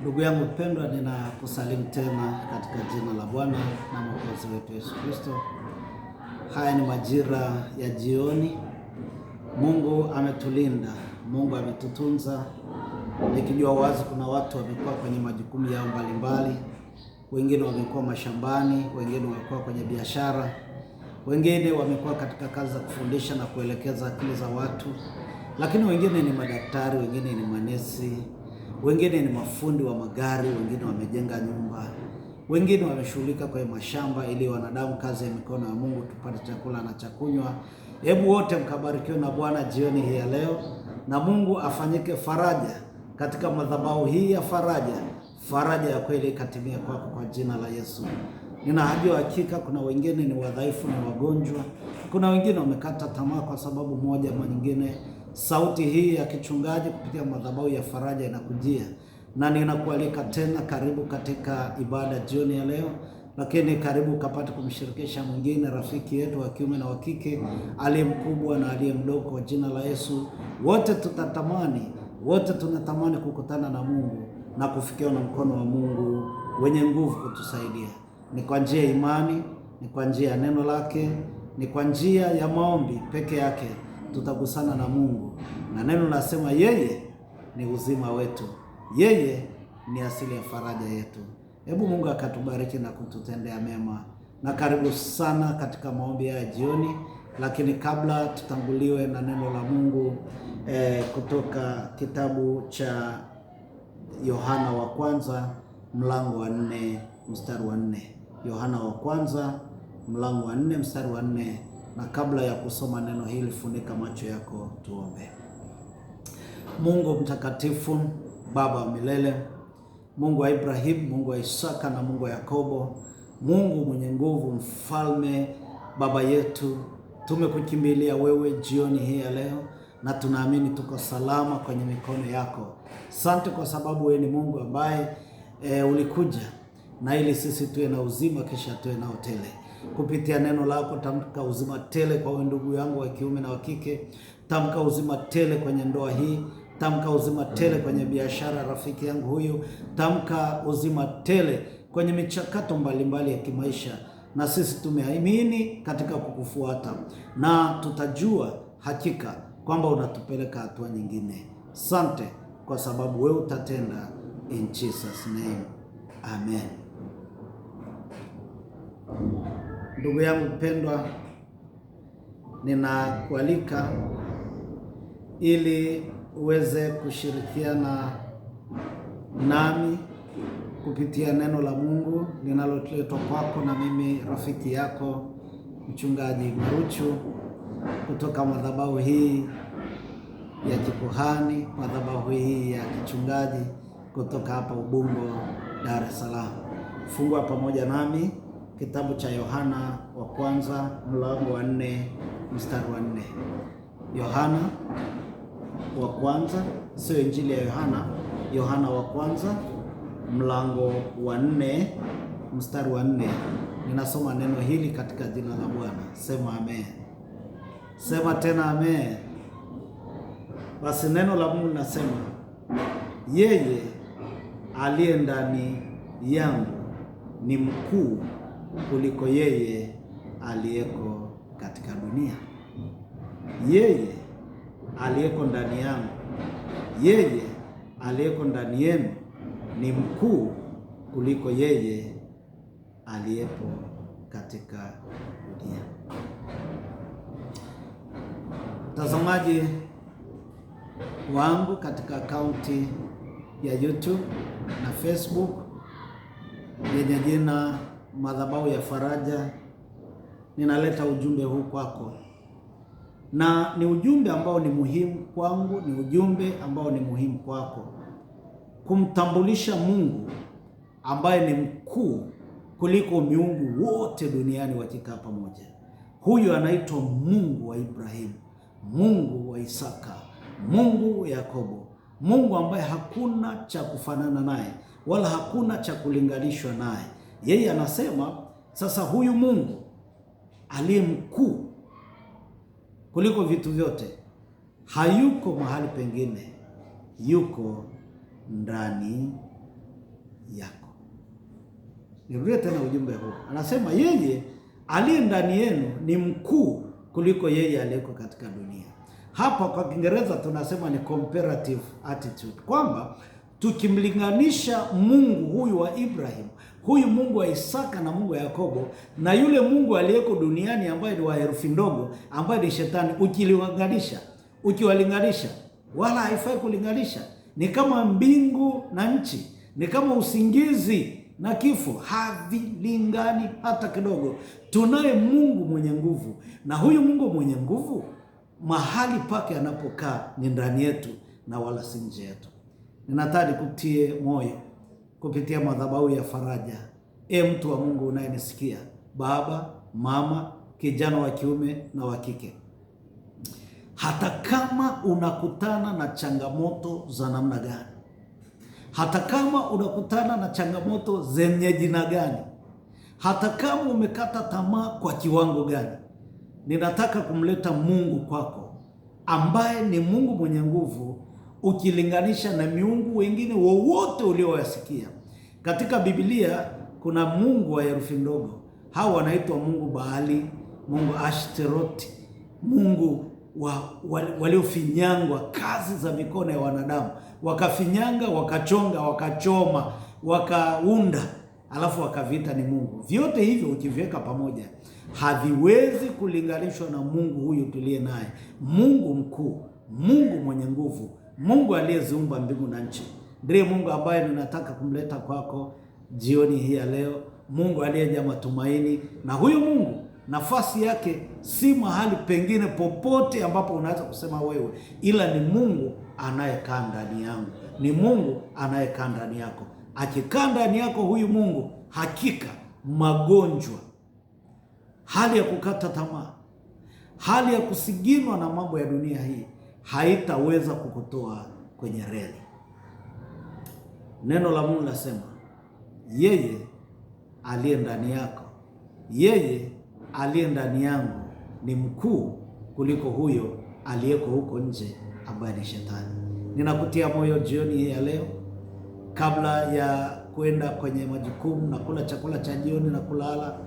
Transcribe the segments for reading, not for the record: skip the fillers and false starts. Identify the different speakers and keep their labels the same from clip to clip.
Speaker 1: Ndugu yangu mpendwa, ninakusalimu tena katika jina la Bwana na Mwokozi wetu Yesu Kristo. Haya ni majira ya jioni. Mungu ametulinda, Mungu ametutunza. Nikijua wazi kuna watu wamekuwa kwenye majukumu yao mbalimbali. Wengine wamekuwa mashambani, wengine wamekuwa kwenye biashara, wengine wamekuwa katika kazi za kufundisha na kuelekeza akili za watu. Lakini wengine ni madaktari, wengine ni manesi, wengine ni mafundi wa magari, wengine wamejenga nyumba, wengine wameshughulika kwenye mashamba ili wanadamu, kazi ya mikono ya Mungu, tupate chakula na chakunywa. Hebu wote mkabarikiwe na Bwana jioni hii ya leo, na Mungu afanyike faraja katika madhabahu hii ya faraja ya kweli ikatimie kwako kwa jina la Yesu. Ninajua hakika kuna wengine ni wadhaifu, ni wagonjwa, kuna wengine wamekata tamaa kwa sababu moja ama nyingine. Sauti hii ya kichungaji kupitia madhabahu ya faraja inakujia, na ninakualika tena, karibu katika ibada jioni ya leo. Lakini karibu kapate kumshirikisha mwingine, rafiki yetu wa kiume na wa kike, aliye mkubwa na aliye mdogo, kwa jina la Yesu. Wote tunatamani kukutana na Mungu na kufikiwa na mkono wa Mungu wenye nguvu kutusaidia. Ni kwa njia ya imani, ni kwa njia ya neno lake, ni kwa njia ya maombi peke yake tutagusana na Mungu. Na neno nasema yeye ni uzima wetu, yeye ni asili ya faraja yetu. Hebu Mungu akatubariki na kututendea mema, na karibu sana katika maombi ya jioni. Lakini kabla tutanguliwe na neno la Mungu kutoka kitabu cha Yohana wa kwanza mlango wa 4 mstari wa 4. Yohana wa kwanza mlango wa 4 mstari wa 4. Na kabla ya kusoma neno hili, funika macho yako tuombe. Mungu mtakatifu, Baba wa milele, Mungu wa Ibrahimu, Mungu wa Isaka na Mungu wa Yakobo, Mungu mwenye nguvu, mfalme, Baba yetu, tumekukimbilia wewe jioni hii ya leo, na tunaamini tuko salama kwenye mikono yako. Asante kwa sababu wewe ni Mungu ambaye ulikuja na ili sisi tuwe na uzima, kisha tuwe na tele. Kupitia neno lako tamka uzima tele kwa ndugu yangu wa kiume na wa kike. Tamka uzima tele kwenye ndoa hii. Tamka uzima tele kwenye biashara rafiki yangu huyu. Tamka uzima tele kwenye michakato mbalimbali ya kimaisha. Na sisi tumeamini katika kukufuata, na tutajua hakika kwamba unatupeleka hatua nyingine. Asante kwa sababu wewe utatenda. In Jesus name, amen. Ndugu yangu mpendwa, ninakualika ili uweze kushirikiana nami kupitia neno la Mungu linaloletwa kwako na mimi rafiki yako mchungaji Maruchu, kutoka madhabahu hii ya kikuhani, madhabahu hii ya kichungaji, kutoka hapa Ubungo, Dar es Salaam. Fungua pamoja nami kitabu cha Yohana wa kwanza mlango wa 4 mstari wa 4. Yohana wa kwanza, sio injili ya Yohana. Yohana wa kwanza mlango wa 4 mstari wa 4. Ninasoma neno hili katika jina la Bwana. Sema amen. Sema tena amen. Basi neno la Mungu linasema, yeye aliye ndani yangu ni mkuu kuliko yeye aliyeko katika dunia. Yeye aliyeko ndani yangu, yeye aliyeko ndani yenu ni mkuu kuliko yeye aliyepo katika dunia. Mtazamaji wangu katika akaunti ya YouTube na Facebook yenye jina Madhabahu ya Faraja, ninaleta ujumbe huu kwako, na ni ujumbe ambao ni muhimu kwangu, ni ujumbe ambao ni muhimu kwako, kumtambulisha Mungu ambaye ni mkuu kuliko miungu wote duniani wakikaa pamoja. Huyu anaitwa Mungu wa Ibrahimu, Mungu wa Isaka, Mungu wa Yakobo, Mungu ambaye hakuna cha kufanana naye wala hakuna cha kulinganishwa naye. Yeye anasema sasa huyu Mungu aliye mkuu kuliko vitu vyote hayuko mahali pengine, yuko ndani yako. Nirudie tena ujumbe huu. Anasema yeye aliye ndani yenu ni mkuu kuliko yeye aliyeko katika dunia. Hapa kwa Kiingereza tunasema ni comparative attitude, kwamba tukimlinganisha Mungu huyu wa Ibrahim, huyu Mungu wa Isaka na Mungu wa Yakobo, na yule Mungu aliyeko duniani ambaye ni wa herufi ndogo, ambaye ni Shetani, ukiwalinganisha, wala haifai kulinganisha. Ni kama mbingu na nchi, ni kama usingizi na kifo, havilingani hata kidogo. Tunaye Mungu mwenye nguvu, na huyu Mungu mwenye nguvu mahali pake anapokaa ni ndani yetu na wala si nje yetu. Ninataka nikutie moyo kupitia madhabahu ya Faraja, mtu wa Mungu unayenisikia, baba, mama, kijana wa kiume na wa kike. Hata kama unakutana na changamoto za namna gani, hata kama unakutana na changamoto zenye jina gani, hata kama umekata tamaa kwa kiwango gani, ninataka kumleta Mungu kwako, ambaye ni Mungu mwenye nguvu ukilinganisha na miungu wengine wowote uliowasikia. Katika Biblia kuna Mungu wa herufi ndogo. Hao wanaitwa Mungu Baali, Mungu Ashtoreth, Mungu waliofinyangwa kazi za mikono ya wanadamu, wakafinyanga, wakachonga, wakachoma, wakaunda, alafu wakaviita ni Mungu. Vyote hivyo ukiviweka pamoja haviwezi kulinganishwa na Mungu huyu tuliye naye, Mungu mkuu, Mungu mwenye nguvu, Mungu aliyeziumba mbingu na nchi. Ndiye Mungu ambaye ninataka kumleta kwako jioni hii ya leo, Mungu aliyejaa matumaini. Na huyu Mungu nafasi yake si mahali pengine popote ambapo unaweza kusema wewe, ila ni Mungu anayekaa ndani yangu, ni Mungu anayekaa ndani yako. Akikaa ndani yako huyu Mungu, hakika magonjwa, hali ya kukata tamaa, hali ya kusiginwa na mambo ya dunia hii haitaweza kukutoa kwenye reli. Neno la Mungu nasema, yeye aliye ndani yako, yeye aliye ndani yangu ni mkuu kuliko huyo aliyeko huko nje ambaye ni Shetani. Ninakutia moyo jioni hii ya leo, kabla ya kwenda kwenye majukumu na kula chakula cha jioni na kulala,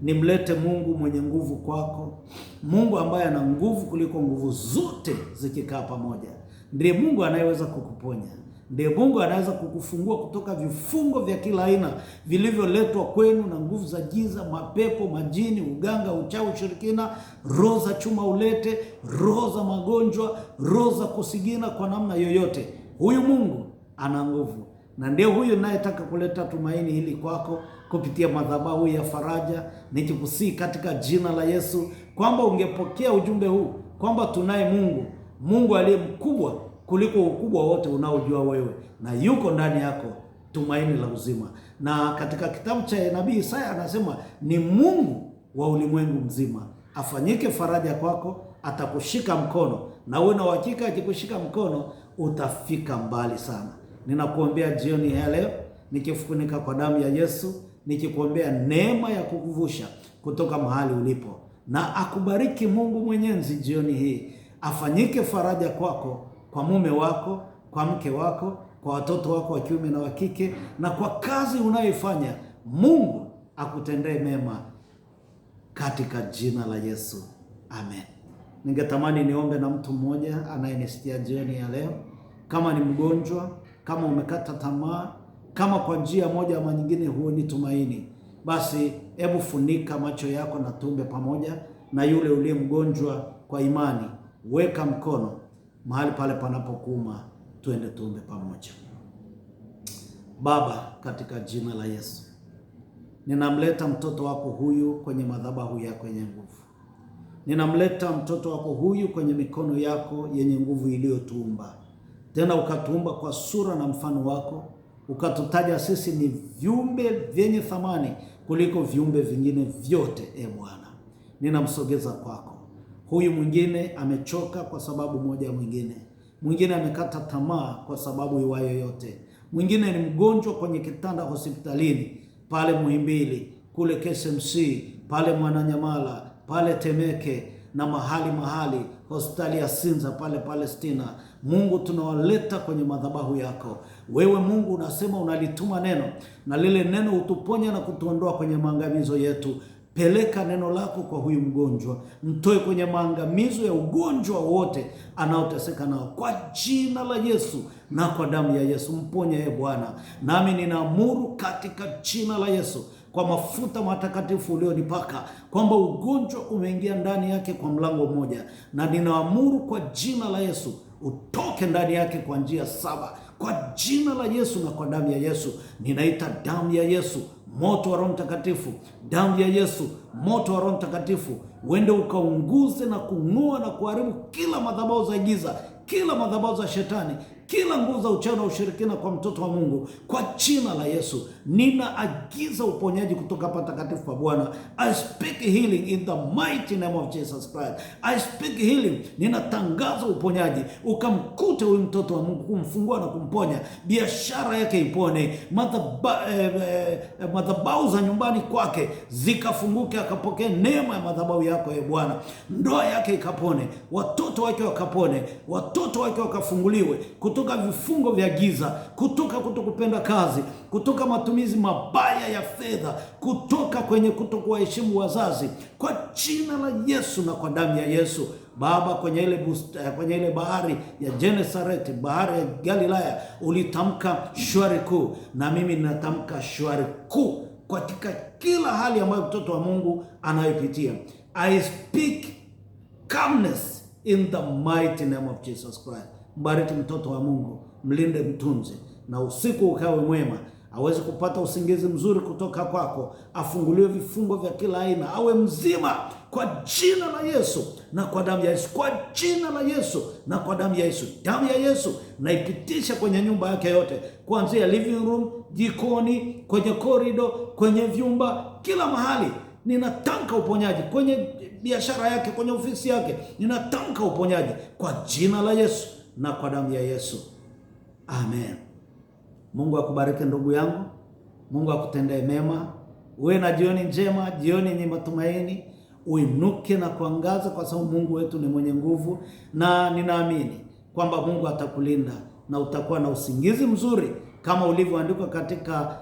Speaker 1: nimlete Mungu mwenye nguvu kwako, Mungu ambaye ana nguvu kuliko nguvu zote zikikaa pamoja. Ndiye Mungu anayeweza kukuponya, ndiye Mungu anaweza kukufungua kutoka vifungo vya kila aina vilivyoletwa kwenu na nguvu za giza, mapepo, majini, uganga, uchawi, ushirikina, roho za chuma ulete, roho za magonjwa, roho za kusigina kwa namna yoyote. Huyu Mungu ana nguvu, na ndio huyu ninayetaka kuleta tumaini hili kwako kupitia madhabahu ya Faraja. Nikikusii katika jina la Yesu kwamba ungepokea ujumbe huu, kwamba tunaye Mungu, Mungu aliye mkubwa kuliko ukubwa wote unaojua wewe, na yuko ndani yako tumaini la uzima. Na katika kitabu cha nabii Isaya anasema ni Mungu wa ulimwengu mzima afanyike faraja kwako, atakushika mkono, na uwe na uhakika akikushika mkono utafika mbali sana. Ninakuombea jioni ya leo nikifunika kwa damu ya Yesu, nikikuombea neema ya kukuvusha kutoka mahali ulipo, na akubariki Mungu Mwenyezi jioni hii, afanyike faraja kwako, kwa mume wako, kwa mke wako, kwa watoto wako wa kiume na wa kike, na kwa kazi unayoifanya. Mungu akutendee mema katika jina la Yesu, amen. Ningetamani niombe na mtu mmoja anayenisikia jioni ya leo. Kama ni mgonjwa, kama umekata tamaa, kama kwa njia moja ama nyingine huoni tumaini, basi hebu funika macho yako na tuombe pamoja na yule uliye mgonjwa kwa imani. Weka mkono mahali pale panapokuuma, tuende tuombe pamoja. Baba, katika jina la Yesu, ninamleta mtoto wako huyu kwenye madhabahu yako yenye nguvu. Ninamleta mtoto wako huyu kwenye mikono yako yenye nguvu iliyotuumba. Tena ukatuumba kwa sura na mfano wako, ukatutaja sisi ni viumbe vyenye thamani kuliko viumbe vingine vyote. Bwana, ninamsogeza kwako. Huyu mwingine amechoka kwa sababu moja mwingine amekata tamaa kwa sababu iwayo yote, mwingine ni mgonjwa kwenye kitanda hospitalini, pale Muhimbili, kule KSMC, pale Mwananyamala, pale Temeke, na mahali hospitali ya Sinza pale Palestina. Mungu, tunawaleta kwenye madhabahu yako. Wewe Mungu unasema unalituma neno, na lile neno utuponya na kutuondoa kwenye maangamizo yetu. Peleka neno lako kwa huyu mgonjwa, mtoe kwenye maangamizo ya ugonjwa wote anaoteseka nao, kwa jina la Yesu na kwa damu ya Yesu. Mponye Bwana, nami ninaamuru katika jina la Yesu, kwa mafuta matakatifu ulionipaka, kwamba ugonjwa umeingia ndani yake kwa mlango mmoja, na ninaamuru kwa jina la Yesu utoke ndani yake kwa njia 7, kwa jina la Yesu na kwa damu ya Yesu. Ninaita damu ya Yesu, moto wa Roho Mtakatifu, damu ya Yesu, moto wa Roho Mtakatifu, uende ukaunguze na kung'oa na kuharibu kila madhabahu za giza, kila madhabahu za shetani, kila nguvu za uchawi na ushirikina kwa mtoto wa Mungu, kwa jina la Yesu. Ninaagiza uponyaji kutoka patakatifu pa Bwana. I speak healing in the mighty name of Jesus Christ. I speak healing. Ninatangaza uponyaji ukamkute huyu mtoto wa Mungu, kumfungua na kumponya, biashara yake ipone, madhabahu za nyumbani kwake zikafunguke, akapokea neema ya madhabahu yako Bwana. Ndoa yake ikapone, watoto wake wakapone, watoto wake wakafunguliwe kutoka vifungo vya giza, kutoka kutokupenda kazi, kutoka matumizi mabaya ya fedha, kutoka kwenye kutokuwaheshimu wazazi, kwa jina la Yesu na kwa damu ya Yesu. Baba, kwenye ile bahari ya Genesareti, bahari ya Galilaya, ulitamka shwari kuu, na mimi ninatamka shwari kuu katika kila hali ambayo mtoto wa Mungu anayopitia. I speak calmness in the mighty name of Jesus Christ. Mbariki mtoto wa Mungu, mlinde, mtunze, na usiku ukawe mwema, aweze kupata usingizi mzuri kutoka kwako, afunguliwe vifungo vya kila aina, awe mzima kwa jina la Yesu na kwa damu ya Yesu, kwa jina la Yesu na kwa damu ya Yesu. Damu ya Yesu naipitisha kwenye nyumba yake yote, kuanzia living room, jikoni, kwenye korido, kwenye vyumba, kila mahali. Ninatamka uponyaji kwenye biashara yake, kwenye ofisi yake, ninatamka uponyaji kwa jina la Yesu na kwa damu ya Yesu. Amen. Mungu akubariki ndugu yangu. Mungu akutendee mema. Uwe na jioni njema, jioni yenye matumaini. Uinuke na kuangaza, kwa sababu Mungu wetu ni mwenye nguvu, na ninaamini kwamba Mungu atakulinda na utakuwa na usingizi mzuri kama ulivyoandikwa katika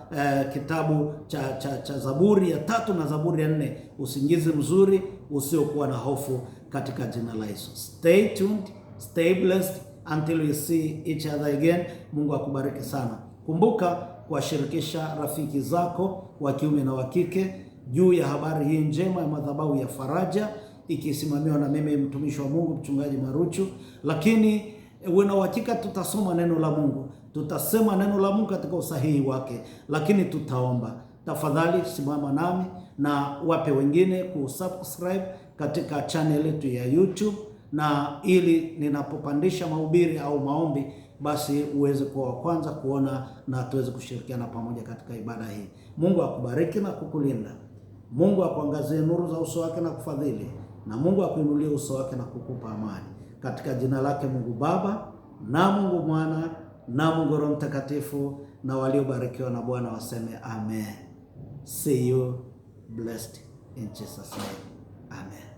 Speaker 1: kitabu cha Zaburi ya 3 na Zaburi ya 4. Usingizi mzuri usiokuwa na hofu katika jina la Yesu. Stay tuned, stay blessed until we see each other again. Mungu akubariki sana. Kumbuka kuwashirikisha rafiki zako wa kiume na wa kike juu ya habari hii njema ya madhabahu ya Faraja, ikisimamiwa na mimi mtumishi wa Mungu Mchungaji Maruchu. Lakini uwe na uhakika, tutasoma neno la Mungu, tutasema neno la Mungu katika usahihi wake, lakini tutaomba. Tafadhali simama nami na wape wengine kusubscribe katika channel yetu ya YouTube, na ili ninapopandisha mahubiri au maombi, basi uweze kuwa wa kwanza kuona na tuweze kushirikiana pamoja katika ibada hii. Mungu akubariki na kukulinda. Mungu akuangazie nuru za uso wake na kufadhili, na Mungu akuinulie uso wake na kukupa amani. Katika jina lake Mungu Baba na Mungu Mwana na Mungu Roho Mtakatifu, na waliobarikiwa na Bwana waseme amen. See you blessed in Jesus name. Amen.